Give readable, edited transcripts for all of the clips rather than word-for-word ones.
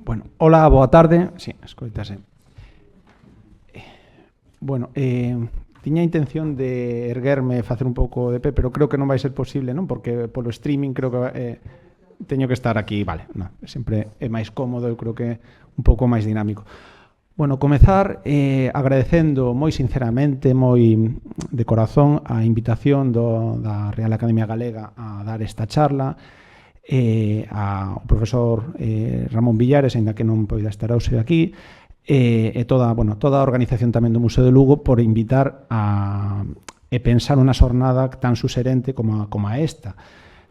Bueno, hola, boa tarde. Sí, escoitase. Bueno, tiña a intención de erguerme e facer un pouco de pé, pero creo que non vai ser posible, non? Porque polo streaming creo que teño que estar aquí, vale, non, sempre é máis cómodo, eu creo que un pouco máis dinámico. Bueno, comezar agradecendo moi sinceramente, moi de corazón, a invitación da Real Academia Galega a dar esta charla, ao profesor Ramón Villares, aínda que non poida estar hoxe aquí, e toda a organización tamén do Museo de Lugo por invitar e pensar unha xornada tan suserente como a esta.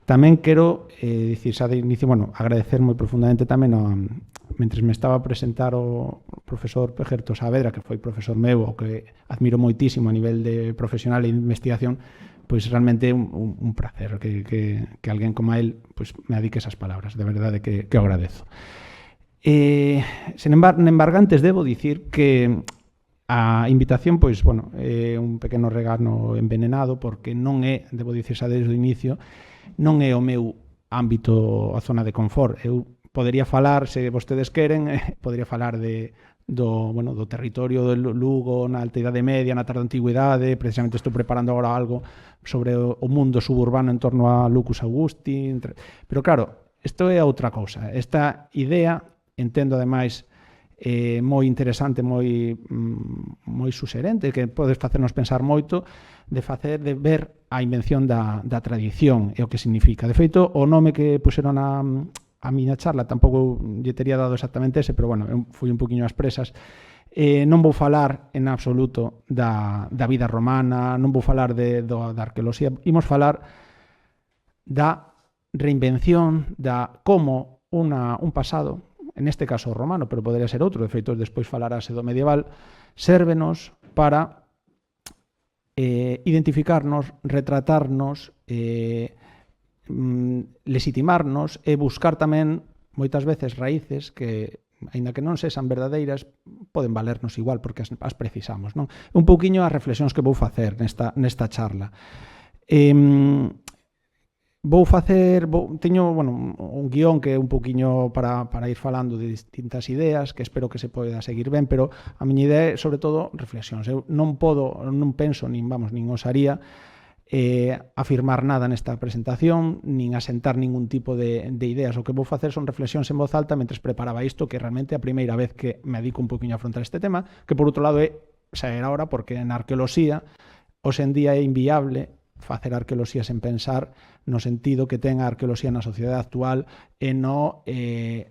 Tamén quero dicir xa de inicio, agradecer moi profundamente tamén mentres me estaba a presentar o profesor Pejerto Saavedra, que foi profesor meu, o que admiro moitísimo a nivel de profesional e de investigación, pois realmente un placer que alguén como él pois me adique esas palabras, de verdade que o agradezo. Sen embargo, antes debo dicir que a invitación, pois, é un pequeno regalo envenenado, porque non é, debo dicir xa desde o inicio, non é o meu ámbito, a zona de confort. Eu podería falar, se vostedes queren, podería falar do territorio do Lugo na Alta Idade Media, na tarda Antigüidade. Precisamente estou preparando agora algo sobre o mundo suburbano en torno a Lucus Augusti, pero claro, isto é outra cousa. Esta idea, entendo ademais moi interesante, moi suserente, que podes facernos pensar moito, de ver a invención da tradición e o que significa. De feito, o nome que puseron a miña charla tampouco lle tería dado exactamente ese, pero eu fui un poquinho ás presas. Non vou falar en absoluto da vida romana, non vou falar da arqueoloxía, imos falar da reinvención, da como un pasado, en este caso romano, pero podría ser outro, de feito despois falarase do medieval, sérvenos para identificarnos, retratarnos, legitimarnos e buscar tamén moitas veces raíces que, aínda que non sexan verdadeiras, poden valernos igual porque as precisamos, non? Un pouquiño as reflexións que vou facer nesta charla. Teño un guión que é un pouquiño para ir falando de distintas ideas, que espero que se poida seguir ben, pero a miña idea é, sobre todo, reflexións. Eu non penso, nin osaría afirmar nada nesta presentación, nin asentar ningún tipo de ideas. O que vou facer son reflexións en voz alta mentre preparaba isto, que realmente é a primeira vez que me adico un pouquiño a afrontar este tema, que por outro lado xa era hora, porque na arqueoloxía hoxe en día é inviable facer arqueoloxía sen pensar no sentido que ten a arqueoloxía na sociedade actual e na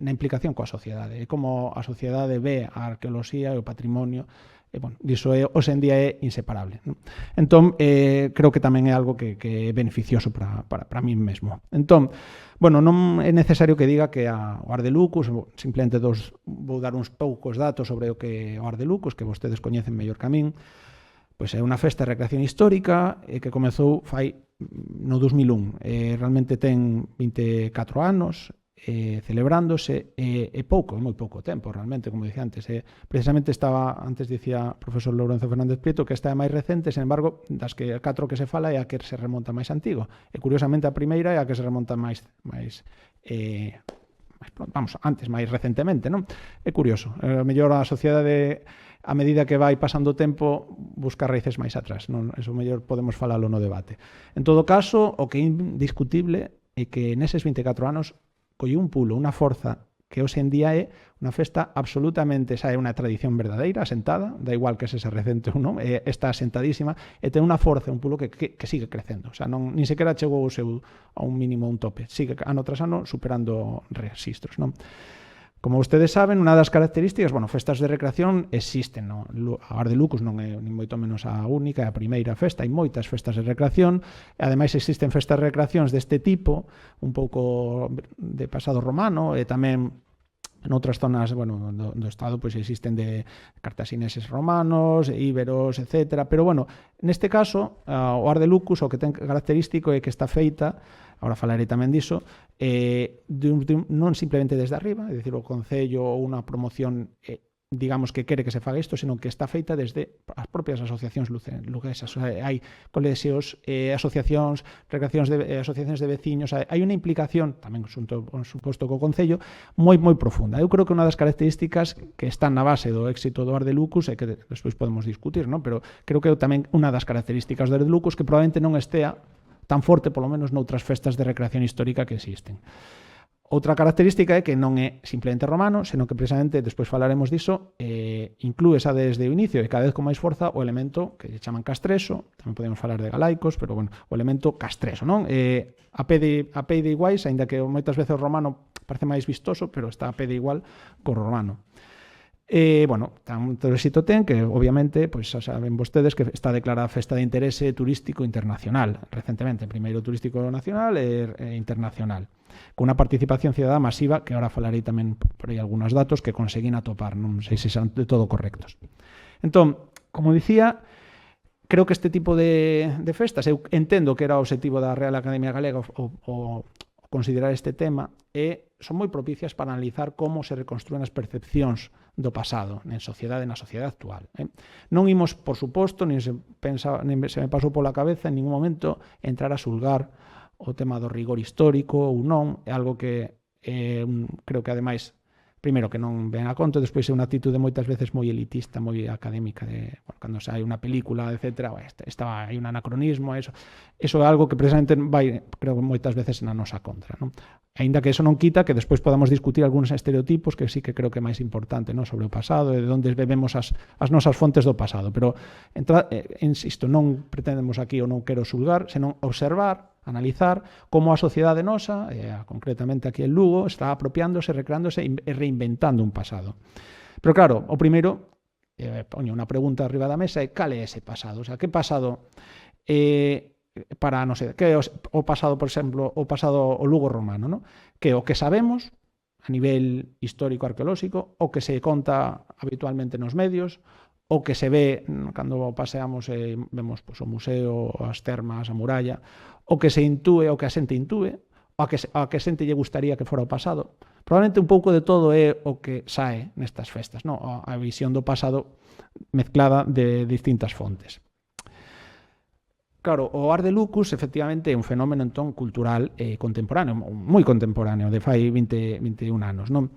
implicación coa sociedade. É como a sociedade ve a arqueoloxía e o patrimonio, diso hoxe en día é inseparable, non? Entón, creo que tamén é algo que é beneficioso para mí mesmo. Entón, non é necesario que diga que o Ar de Lucus, simplemente vou dar uns poucos datos sobre o que é o Ar de Lucus, que vostedes coñecen mellor que a min. Pois é unha festa de recreación histórica que comezou no 2001. Realmente ten 24 anos celebrándose, é moi pouco tempo realmente, como dicía antes. Precisamente antes dicía o profesor Lourenzo Fernández Prieto que esta é máis recente, sen embargo, das 4 que se fala é a que se remonta máis antigo. E curiosamente a primeira é a que se remonta máis recentemente, non? É curioso. A mellor a sociedade, a medida que vai pasando o tempo, busca raíces máis atrás, non? Eso mellor podemos falalo no debate. En todo caso, o que é indiscutible é que neses 24 anos colleu un pulo, unha forza que hoxe en día é unha festa absolutamente, é unha tradición verdadeira, asentada, da igual que sexa recente ou non, está asentadísima, e ten unha forza, un pulo que sigue crecendo. O sea, nin sequera chegou a un mínimo, un tope. Sigue ano tras ano superando rexistros, non? Como vostedes saben, unha das características, festas de recreación existen, non? A Ar de Lucus non é nin moito menos a única, é a primeira festa, hai moitas festas de recreación, e ademais existen festas de recreacións deste tipo, un pouco de pasado romano, e tamén en outras zonas do Estado pois existen de cartasineses romanos, íberos, etc. Pero, neste caso, o Ar de Lucus o que ten característico é que está feita, agora falarei tamén diso, non simplemente desde arriba, é dicir, o Concello ou unha promoción digamos que quere que se faga isto, senón que está feita desde as propias asociacións luguesas. O sea, hai colexios, asociacións, asociacións de veciños, hai unha implicación, tamén xunto, por suposto, co Concello, moi profunda. Eu creo que unha das características que están na base do éxito do Ars de Lucus e que despois podemos discutir, non? Pero creo que tamén unha das características do Ars de Lucus que probablemente non estea tan forte, polo menos, noutras festas de recreación histórica que existen. Outra característica é que non é simplemente romano, senón que precisamente, despois falaremos diso, inclúe xa desde o inicio e cada vez con máis forza o elemento que chaman castreso, tamén podemos falar de galaicos, pero bueno, o elemento castreso, non? A pé de iguais, aínda que moitas veces o romano parece máis vistoso, pero está a pé de igual co romano. Bueno, tanto éxito ten que, obviamente, pois xa saben vostedes que está declarada Festa de Interese Turístico Internacional recentemente, primeiro turístico nacional e internacional, con unha participación cidadá masiva, que ahora falarei tamén por aí algúns datos que conseguín atopar, non sei se son de todo correctos. Entón, como dicía, creo que este tipo de festas, eu entendo que era o objetivo da Real Academia Galega o considerar este tema, e son moi propicias para analizar como se reconstrúen as percepcións do pasado na sociedade actual. Non imos, por suposto, nin se me pasou pola cabeza en ningún momento entrar a xulgar o tema do rigor histórico ou non, é algo que creo que ademais primeiro que non ven a conto, despois é unha actitude moitas veces moi elitista, moi académica, de cando sai unha película, etc. Hai un anacronismo, eso é algo que precisamente vai, creo que moitas veces na nosa contra, non? Aínda que eso non quita que despois podamos discutir algúns estereotipos que sí que creo que é máis importante, non, sobre o pasado e de onde bebemos as nosas fontes do pasado, pero insisto, non pretendemos aquí ou non quero xulgar, senón observar, analizar como a sociedade nosa, concretamente aquí en Lugo, está apropiándose, recreándose e reinventando un pasado. Pero claro, o primeiro, poño unha pregunta arriba da mesa, é cal é ese pasado? O sea, que pasado para, non sei, que é o pasado, por exemplo, o pasado o Lugo romano, non? Que o que sabemos a nivel histórico arqueolóxico, o que se conta habitualmente nos medios, o que se ve cando paseamos e vemos pois, o museo, as termas, a muralla, o que se intúe, o que a xente intúe, o que a xente lle gustaría que fora o pasado. Probablemente un pouco de todo é o que sae nestas festas, non? A visión do pasado mezclada de distintas fontes. Claro, o Ars de Lucus efectivamente é un fenómeno entón cultural contemporáneo, moi contemporáneo, de fai 21 anos, non?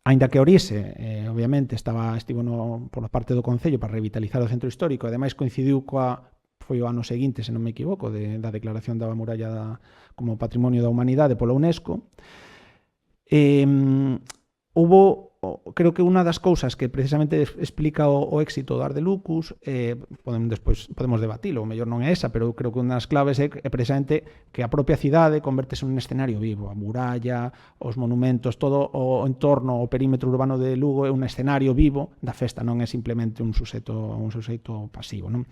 Aínda que a orixe, obviamente, estivo por parte do Concello para revitalizar o centro histórico, ademais coincidiu foi o ano seguinte, se non me equivoco, da declaración da muralla como Patrimonio da Humanidade pola UNESCO. Creo que unha das cousas que precisamente explica o éxito do Ars de Lucus, podemos debatilo, o mellor non é esa, pero creo que unha das claves é precisamente que a propia cidade convertese nun escenario vivo, a muralla, os monumentos, todo o entorno, o perímetro urbano de Lugo é un escenario vivo da festa, non é simplemente un suxeito pasivo, non?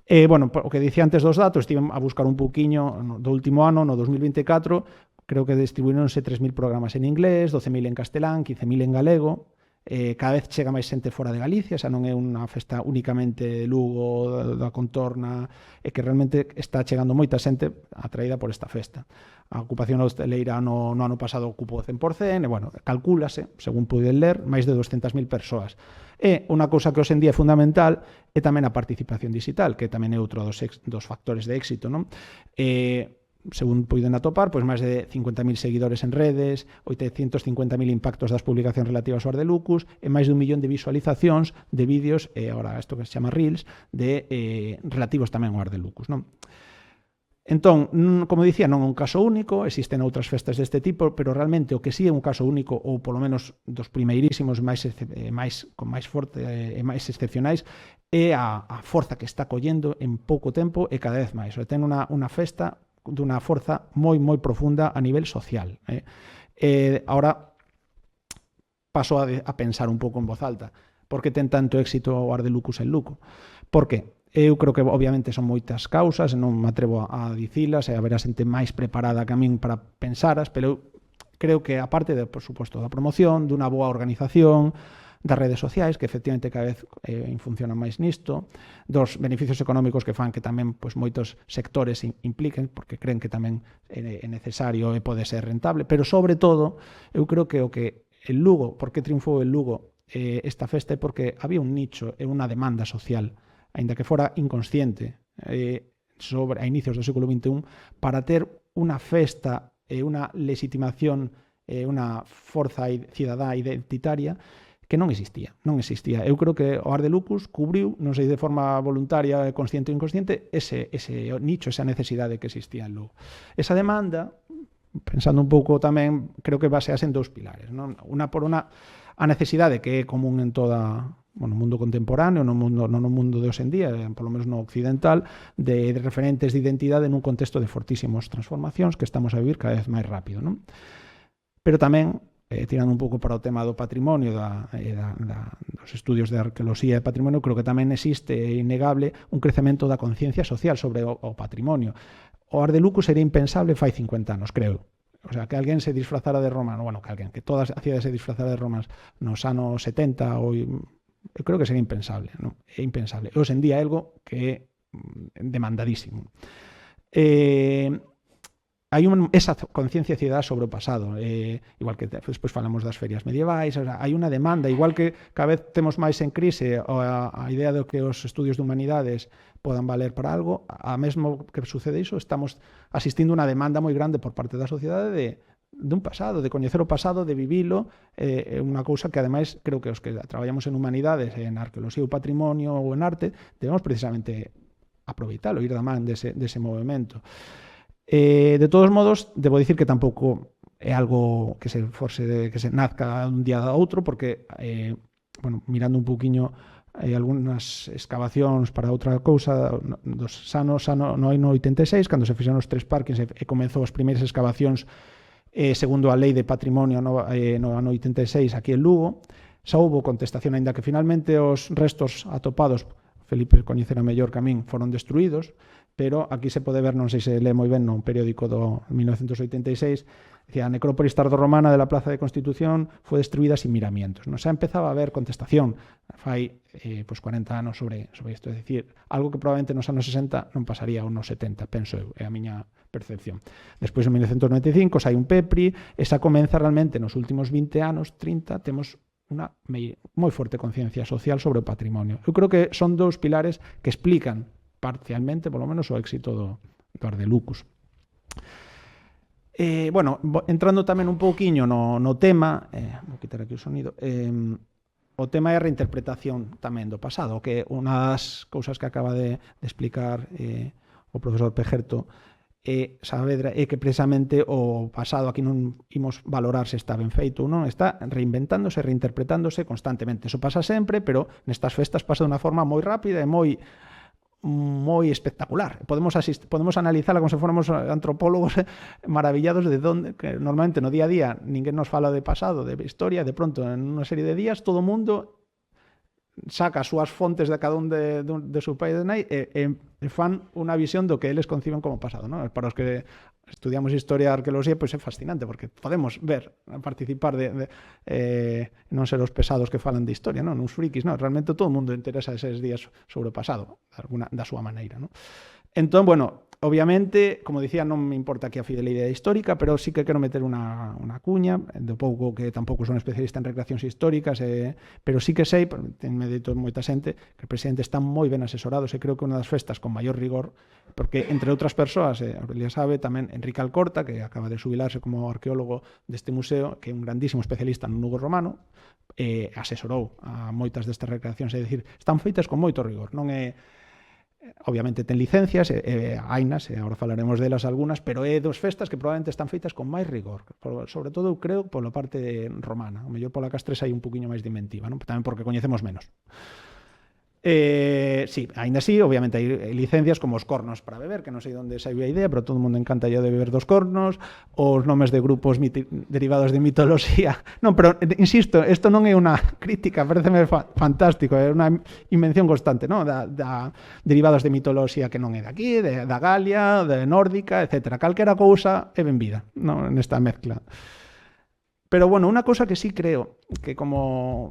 Bueno, o que dicía antes dos datos, estive a buscar un pouquiño do último ano, no 2024, creo que distribuíronse 3.000 programas en inglés, 12.000 en castelán, 15.000 en galego. Cada vez chega máis xente fora de Galicia, xa non é unha festa únicamente de Lugo, da contorna, e que realmente está chegando moita xente atraída por esta festa. A ocupación hosteleira no ano pasado ocupou o 100%, e, bueno, calcúlase, según puiden ler, máis de 200.000 persoas. E unha cousa que hoxe en día é fundamental é tamén a participación digital, que tamén é outro dos factores de éxito, non? Según poden atopar, pois máis de 50.000 seguidores en redes, 850.000 impactos das publicacións relativas ao Ars de Lucus e máis de 1 millón de visualizacións de vídeos, agora isto que se chama Reels, relativos tamén ao Ars de Lucus, non? Entón, como dicía, non é un caso único, existen outras festas deste tipo, pero realmente o que sí é un caso único, ou polo menos dos primeirísimos con máis forte e máis excepcionais, é a forza que está collendo en pouco tempo e cada vez máis. Ten unha festa dunha forza moi profunda a nivel social. Ahora paso a pensar un pouco en voz alta. Por que ten tanto éxito o Ars de Lucus en Lugo? Por que? Eu creo que obviamente son moitas causas, non me atrevo a dicilas, e haberá xente máis preparada que a min para pensaras, pero eu creo que aparte, por suposto, da promoción, dunha boa organización, das redes sociais, que efectivamente cada vez funcionan máis nisto, dos beneficios económicos que fan que tamén moitos sectores impliquen, porque creen que tamén é necesario e pode ser rentable, pero sobre todo, eu creo que o que el Lugo, por que triunfou el Lugo esta festa é porque había un nicho e unha demanda social, aínda que fora inconsciente, sobre a inicios do século XXI, para ter unha festa e unha legitimación e unha forza cidadá identitaria que non existía. Eu creo que o Ars de Lucus cubriu, non sei de forma voluntaria, consciente ou inconsciente, ese nicho, esa necesidade que existía en Lugo. Esa demanda, pensando un pouco tamén, creo que basease en dous pilares, non? Unha por a necesidade que é común en toda no mundo contemporáneo, no mundo de hoxendía, polo menos no occidental, de referentes de identidade nun contexto de fortísimos transformacións que estamos a vivir cada vez máis rápido, non? Pero tamén, tirando un pouco para o tema do patrimonio, dos estudios de arqueoloxía e patrimonio, creo que tamén existe, é innegable, un crecemento da conciencia social sobre o patrimonio. O Ars de Lucus sería impensable fai 50 anos, creo. O sea, que alguén se disfrazara de romano, que todas as cidades se disfrazara de romanos nos anos 70, eu creo que sería impensable, non? É impensable. E hoxe en día é algo que é demandadísimo. Hai esa conciencia cidadá sobre o pasado, igual que despois falamos das ferias medievais, o sea, hai unha demanda, igual que cada vez temos máis en crise a idea de que os estudios de humanidades podan valer para algo, a mesmo que sucede iso, estamos asistindo a unha demanda moi grande por parte da sociedade de un pasado, de coñecer o pasado, de vivilo, é unha cousa que ademais creo que os que traballamos en humanidades, en arqueoloxía ou patrimonio ou en arte, debemos precisamente aproveitalo, ir da man dese movimento. De todos modos, debo dicir que tampouco é algo que se nazca un día a outro, porque, mirando un pouquiño algunhas excavacións para outra cousa dos anos no ano 86, cando se fixeron os 3 parkings e comenzou as primeiras excavacións segundo a lei de patrimonio no ano 86 aquí en Lugo, xa houve contestación, aínda que finalmente os restos atopados, Felipe coñecera mellor que a min, foron destruídos, pero aquí se pode ver, non sei se lee moi ben no periódico do 1986, decía, a necrópolis tardorromana de la Plaza de Constitución foi destruída sin miramientos. Non xa empezaba a haber contestación fai 40 anos sobre isto, é dicir, algo que probablemente nos anos 60 non pasaría ou nos 70, penso eu, é a miña percepción. Despois, en 1995, sai un PEPRI, esa comeza realmente nos últimos 20 anos, 30, temos unha moi forte conciencia social sobre o patrimonio. Eu creo que son dous pilares que explican parcialmente, polo menos, o éxito do Ars de Lucus. Entrando tamén un pouquiño no tema, vou quitar aquí o sonido, o tema é a reinterpretación tamén do pasado, que unha das cousas que acaba de explicar o profesor Pejerto Saavedra é que precisamente o pasado aquí non imos valorar se está ben feito ou non, está reinventándose, reinterpretándose constantemente. Eso pasa sempre, pero nestas festas pasa de unha forma moi rápida e moi espectacular. Podemos analizarla como se fóramos antropólogos maravillados de donde, que normalmente no día a día ninguén nos fala de pasado, de historia, de pronto en unha serie de días todo o mundo saca as súas fontes de cada un de seu pai e de nai e fan unha visión do que eles conciben como pasado, non? Para os que estudiamos historia e arqueoloxía, pois é fascinante, porque podemos ver, participar non ser os pesados que falan de historia, non? Uns frikis, non? Realmente todo o mundo interesa eses días sobre o pasado, da súa maneira, non? Entón, obviamente, como dicía, non me importa aquí a fidelidade histórica, pero sí que quero meter unha cuña, do pouco que tampouco son especialista en recreacións históricas, pero sí que sei, tenme dito moita xente, que o presidente está moi ben asesorados e creo que unha das festas con maior rigor, porque, entre outras persoas, Aurelia sabe, tamén Enrique Alcorta, que acaba de xubilarse como arqueólogo deste museo, que é un grandísimo especialista no Lugo romano, asesorou a moitas destas recreacións, é dicir, están feitas con moito rigor, non é... Obviamente ten licencias, hainas, e agora falaremos delas algunas, pero é dos festas que probablemente están feitas con máis rigor, sobre todo eu creo pola parte romana, o mellor pola Castres hai un poquinho máis de inventiva, non? Tamén porque coñecemos menos. Sí, ainda así, obviamente hai licencias como os cornos para beber, que non sei onde saiu a idea, pero todo o mundo encanta ya de beber dos cornos, os nomes de grupos derivados de mitoloxía. Non, pero insisto, isto non é unha crítica, pareceme fantástico, é unha invención constante, non? Derivados de mitoloxía que non é de aquí, da Galia, de nórdica, etc. Calquera cousa é benvida, non? Nesta mezcla. Pero, unha cousa que sí creo que como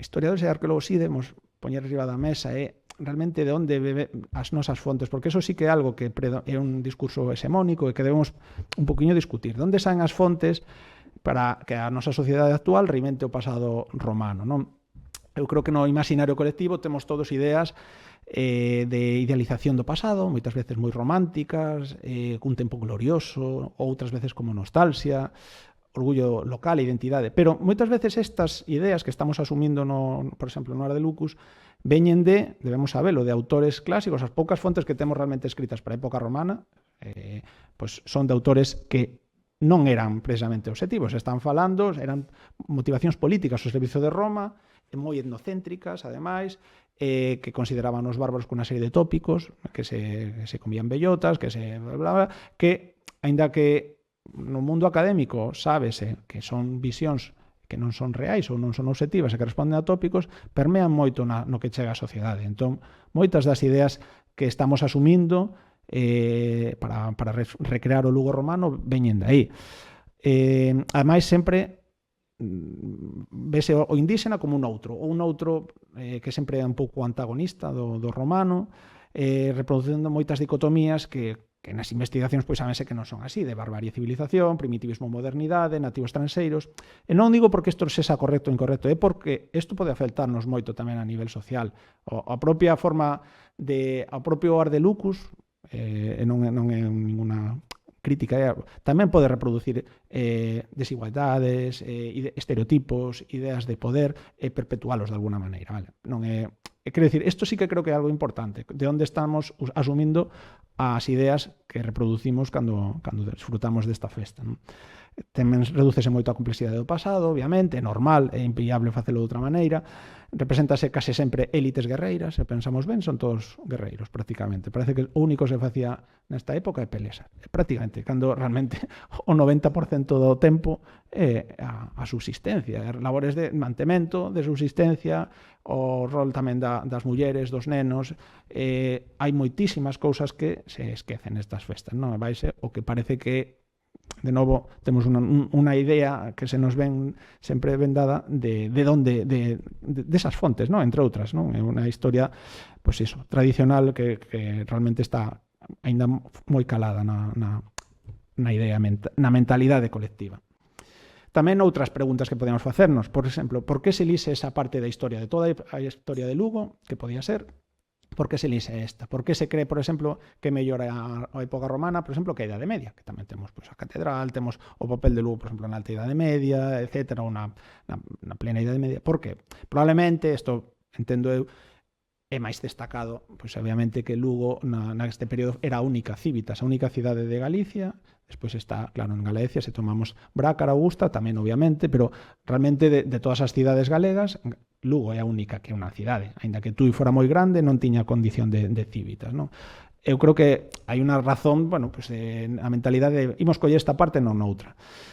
historiadores e arqueólogos sí debemos poñer arriba da mesa é realmente de onde bebe as nosas fontes, porque eso sí que é algo que é un discurso hexemónico e que debemos un poquinho discutir. De onde saen as fontes para que a nosa sociedade actual reinvente o pasado romano, non? Eu creo que no imaginario colectivo temos todos ideas de idealización do pasado, moitas veces moi románticas, cun tempo glorioso, outras veces como nostalgia, orgullo local e identidade. Pero moitas veces estas ideas que estamos asumindo, por exemplo, no Ar de Lucus, veñen debemos sabelo, de autores clásicos. As poucas fontes que temos realmente escritas para a época romana pues son de autores que non eran precisamente objetivos, están falando, eran motivacións políticas ao servizo de Roma, moi etnocéntricas, ademais, que consideraban os bárbaros con unha serie de tópicos, que se comían bellotas, que aínda que no mundo académico sábese que son visións que non son reais ou non son objetivas e que responden a tópicos, permean moito no que chega á sociedade. Entón, moitas das ideas que estamos asumindo para recrear o Lugo romano veñen de aí. Ademais, sempre vese o indíxena como un outro que sempre é un pouco antagonista do romano, reproducindo moitas dicotomías que nas investigacións pois sábense que non son así, de barbarie e civilización, primitivismo e modernidade, nativos estranxeiros. E non digo porque isto sexa correcto ou incorrecto, é porque isto pode afectarnos moito tamén a nivel social. A propia forma ao propio Ar de Lucus, non é ninguna crítica, tamén pode reproducir desigualdades, estereotipos, ideas de poder e perpetualos de alguna maneira, vale? Non é... Quero dicir, isto sí que creo que é algo importante, de onde estamos asumindo as ideas que reproducimos cando disfrutamos desta festa, non? Tamén redúcese moito a complexidade do pasado, obviamente, é normal, é inviable facelo de outra maneira, represéntase case sempre élites guerreiras, se pensamos ben, son todos guerreiros, prácticamente. Parece que o único que se facía nesta época é pelexar, prácticamente, cando realmente o 90% do tempo é a subsistencia, labores de mantemento, de subsistencia, o rol tamén das mulleres, dos nenos, hai moitísimas cousas que se esquecen nestas festas, non? Vaise o que parece que de novo, temos unha idea que se nos ven sempre vendada de esas fontes, ¿no? Entre outras, non? É unha historia, pois iso, tradicional que realmente está aínda moi calada na idea, na mentalidade colectiva. Tamén outras preguntas que podemos facernos, por exemplo, por que se lixe esa parte da historia de toda a historia de Lugo, que podía ser? Por que se lixe esta? Por que se cree, por exemplo, que mellora a época romana, por exemplo, que a Idade Media, que tamén temos a catedral, temos o papel de Lugo, por exemplo, na Alta Idade Media, etc., ou na plena Idade Media. Por que? Probablemente, isto entendo eu, é máis destacado, pois obviamente que Lugo neste período era a única civitas, a única cidade de Galicia. Despois está, claro, en Galicia, se tomamos Brácara, Augusta, tamén obviamente, pero realmente de todas as cidades galegas, Lugo é a única que é unha cidade, aínda que Tui fora moi grande, non tiña condición de civitas, non? Eu creo que hai unha razón, bueno, pues a mentalidade de imos coller esta parte, non noutra.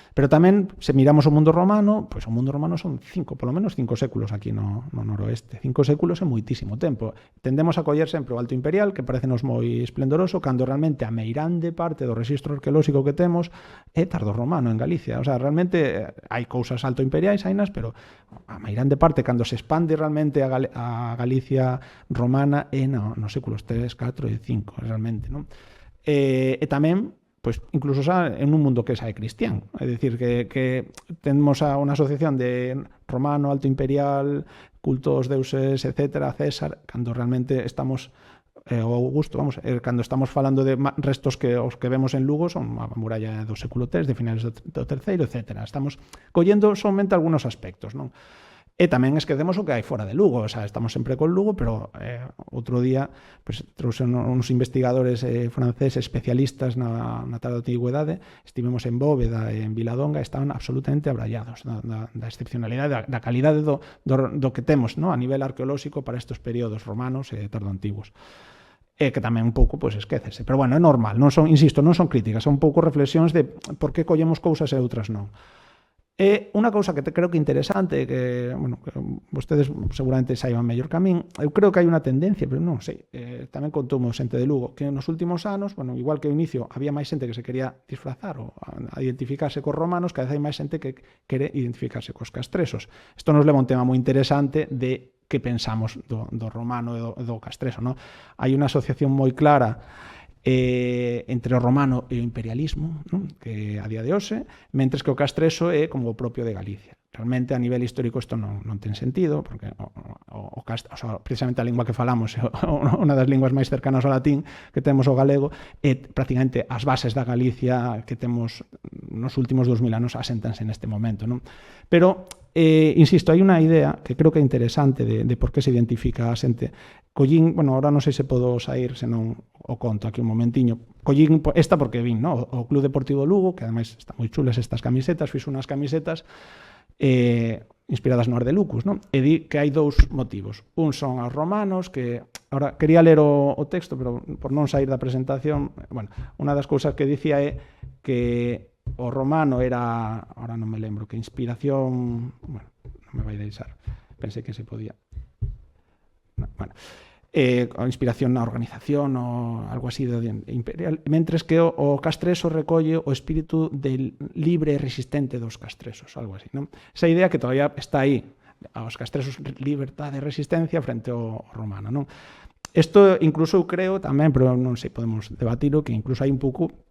Pero tamén, se miramos o mundo romano, pois o mundo romano son polo menos 5 séculos aquí no noroeste. 5 séculos é moitísimo tempo. Tendemos a coller sempre o Alto Imperial, que parecenos moi esplendoroso, cando realmente a meirande parte do rexistro arqueolóxico que temos é tardorromano en Galicia. O sea, realmente hai cousas alto imperiais, hainas, pero a meirande parte, cando se expande realmente a Galicia romana, é nos séculos 3, 4 e 5, realmente, non? E tamén, pois incluso en un mundo que é cristián, é dicir que temos unha asociación de romano, alto imperial, culto aos deuses, etc., César, cando realmente estamos o Augusto, cando estamos falando de restos que os que vemos en Lugo son a muralla do século III, de finales do terceiro, etc. Estamos collendo somente algúns aspectos, non? E tamén esquecemos o que hai fora de Lugo, o sea, estamos sempre con Lugo, pero outro día pues, trouxen uns investigadores franceses especialistas na tarde da antigüedade, estivemos en Bóveda e en Viladonga, estaban absolutamente abrallados da excepcionalidade, da calidade do que temos, ¿no? A nivel arqueolóxico para estes períodos romanos e tardoantigos. E que tamén un pouco pues, esquécese. Pero bueno, é normal, non son, insisto, non son críticas, son un pouco reflexións de por que collemos cousas e outras non. E unha cousa que creo que é interesante, que, bueno, que vostedes seguramente saiban mellor que a min, eu creo que hai unha tendencia, pero non sei, tamén contoume xente de Lugo, que nos últimos anos, bueno, igual que ao inicio había máis xente que se quería disfrazar ou a identificarse cos romanos, cada vez hai máis xente que quere identificarse cos castresos. Isto nos leva un tema moi interesante de que pensamos do romano e do castreso, non? Hai unha asociación moi clara entre o romano e o imperialismo, non? Que a día de hoxe, mentres que o castreso é como o propio de Galicia. Realmente, a nivel histórico, isto non ten sentido, porque precisamente a lingua que falamos é unha das linguas máis cercanas ao latín que temos o galego, e prácticamente as bases da Galicia que temos nos últimos 2000 anos aséntanse neste momento, non? Pero, insisto, hai unha idea que creo que é interesante de por que se identifica a xente. Collín, bueno, ahora non sei se podo sair, senón o conto aquí un momentiño. Collín esta porque vin, no? O Club Deportivo Lugo, que ademais están moi chulas estas camisetas, fiz unhas camisetas inspiradas no Ar de Lucus, non? E di que hai dous motivos. Un son os romanos, que ahora quería ler o texto, pero por non sair da presentación, bueno, unha das cousas que dicía é que o romano era, ahora non me lembro, que inspiración, bueno, non me vai deixar, pensei que se podía. No, bueno, a inspiración na organización ou algo así de imperial, mentres que o castreso recolle o espírito del libre e resistente dos castresos, algo así, non? Esa idea que todavía está aí, aos castresos libertade e resistencia frente ao romano, non? Isto incluso eu creo tamén, pero non sei, podemos debatilo, que incluso hai un pouco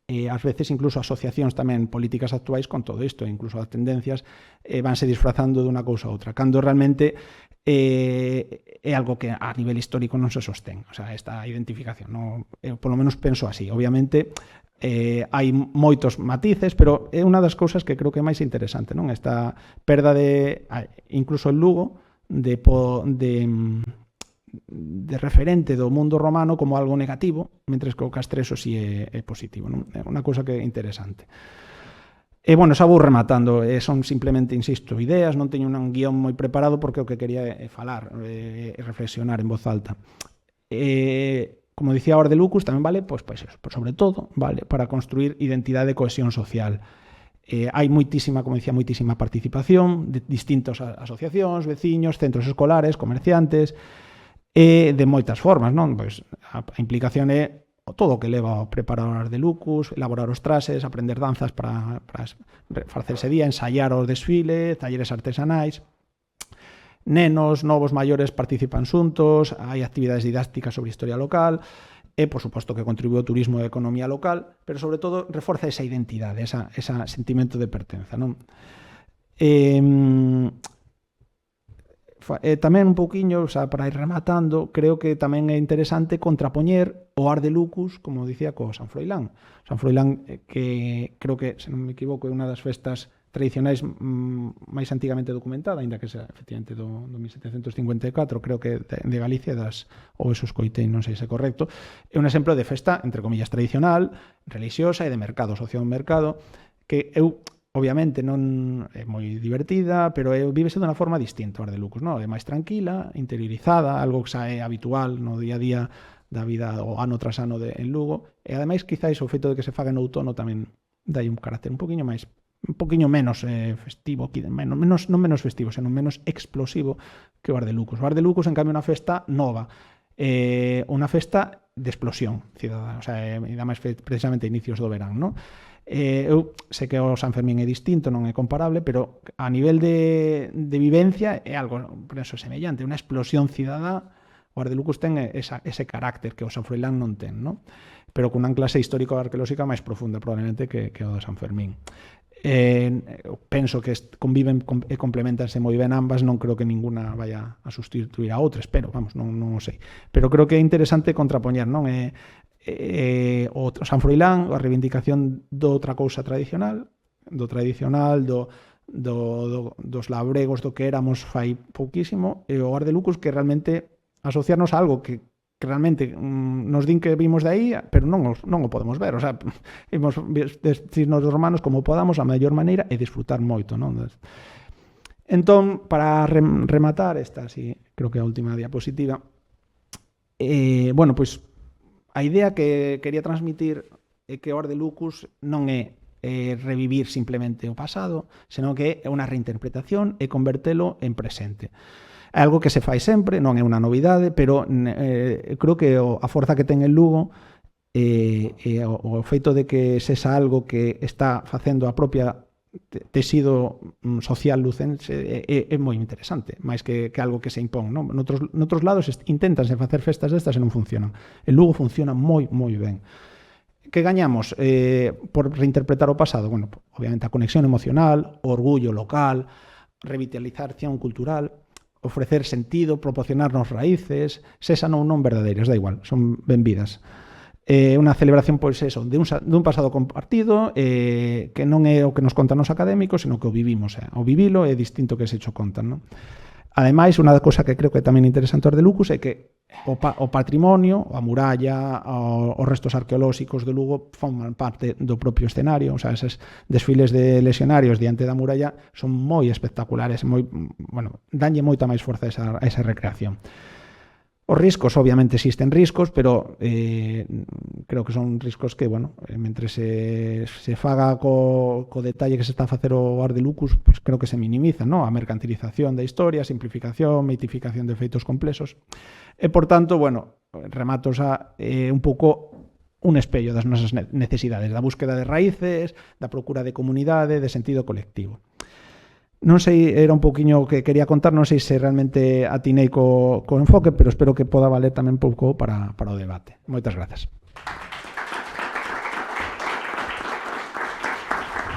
ás veces incluso asociacións tamén políticas actuais con todo isto, incluso as tendencias vanse disfrazando dunha cousa a outra, cando realmente é algo que a nivel histórico non se sostén, o sea, esta identificación, non, eu polo menos penso así. Obviamente hai moitos matices, pero é unha das cousas que creo que é máis interesante, non? Esta perda de, incluso en Lugo, de referente do mundo romano como algo negativo, mentres que o castreso si é positivo, non? É unha cousa que é interesante. E, bueno, xa vou rematando, son simplemente, insisto, ideas, non teño un guión moi preparado porque o que quería é falar, reflexionar en voz alta. Como dicía o Ar de Lucus, tamén vale, pois eso, sobre todo, vale para construir identidade e cohesión social. Hai moitísima, como dicía, moitísima participación de distintas asociacións, veciños, centros escolares, comerciantes, de moitas formas, non? Pois a implicación é todo o que leva a preparar o Ar de Lucus, elaborar os traxes, aprender danzas para facerse día, ensaiar os desfiles, talleres artesanais. Nenos, novos, maiores participan xuntos, hai actividades didácticas sobre historia local, e, por suposto, que contribúe ao turismo e a economía local, pero, sobre todo, reforza esa identidade, ese sentimento de pertenza, non? Tamén un pouquiño, xa para ir rematando, creo que tamén é interesante contrapoñer o Ar de Lucus, como dicía, co San Froilán. San Froilán, que creo que, se non me equivoco, é unha das festas tradicionais máis antigamente documentada, ainda que sea efectivamente do 1754, creo que de Galicia, ou eso escoitei, non sei se é correcto, é un exemplo de festa, entre comillas, tradicional, religiosa e de mercado, asociado a un mercado, que eu obviamente non é moi divertida, pero vívese dunha forma distinta o Ar de Lucus, non? É máis tranquila, interiorizada, algo que xa é habitual no día a día da vida o ano tras ano en Lugo, e ademais quizáis o feito de que se faga no outono tamén dai un carácter un poquinho menos festivo, non menos festivo, senón menos explosivo que o Ar de Lucus. O Ar de Lucus, en cambio, é unha festa nova, unha festa de explosión cidadá, o sea, e máis precisamente a inicios do verán, non? Eu sei que o San Fermín é distinto, non é comparable, pero a nivel de vivencia é algo por eso semellante, unha explosión cidadá. O Ar de Lucus ten ese carácter que o San Froilán non ten, non? Pero con unha clase histórico-arqueolóxica máis profunda probablemente que o do San Fermín. Penso que conviven e complementanse moi ben ambas, non creo que ninguna vaya a sustituir a outra, espero, vamos, non o sei, pero creo que é interesante contrapoñer, non? O San Froilán, a reivindicación do outra cousa tradicional, dos labregos do que éramos fai pouquísimo, e o Ar de Lucus, que realmente asociarnos a algo que realmente nos din que vimos de aí, pero non o podemos ver, o sea, imos vestirnos dos romanos como podamos a mellor maneira e disfrutar moito, non? Entón, para rematar, esta sí, creo que é a última diapositiva, bueno, pois a idea que quería transmitir é que o Ar de Lucus non é revivir simplemente o pasado, senón que é unha reinterpretación e convertelo en presente. É algo que se fai sempre, non é unha novidade, pero creo que a forza que ten el Lugo e o feito de que sexa algo que está facendo a propia tecido social lucense é moi interesante, máis que algo que se impón, non? Noutros lados intentanse facer festas destas e non funcionan. En Lugo funciona moi ben. Que gañamos por reinterpretar o pasado? Bueno, obviamente a conexión emocional, o orgullo local, revitalización cultural, ofrecer sentido, proporcionarnos raíces, sexan ou non verdadeiras, da igual, son benvidas. Unha celebración, pois eso, dun pasado compartido, que non é o que nos contan os académicos, sino que o vivimos. O vivilo é distinto que se cho contan, non? Ademais, unha cosa que creo que tamén é interesante de Lucus é que o patrimonio, a muralla, os restos arqueolóxicos de Lugo forman parte do propio escenario, o sea, eses desfiles de lexionarios diante da muralla son moi espectaculares, danlle moita máis forza a esa recreación. Os riscos, obviamente existen riscos, pero creo que son riscos que, mentre se faga co detalle que se está a facer o Art de Lucus, pues creo que se minimizan, ¿no? A mercantilización da historia, a simplificación, mitificación de feitos complexos. E, por tanto, remato un pouco un espello das nosas necesidades, da búsqueda de raíces, da procura de comunidade, de sentido colectivo. Non sei, era un pouquiño o que quería contar, non sei se realmente atinei co enfoque, pero espero que poda valer tamén pouco para o debate. Moitas grazas.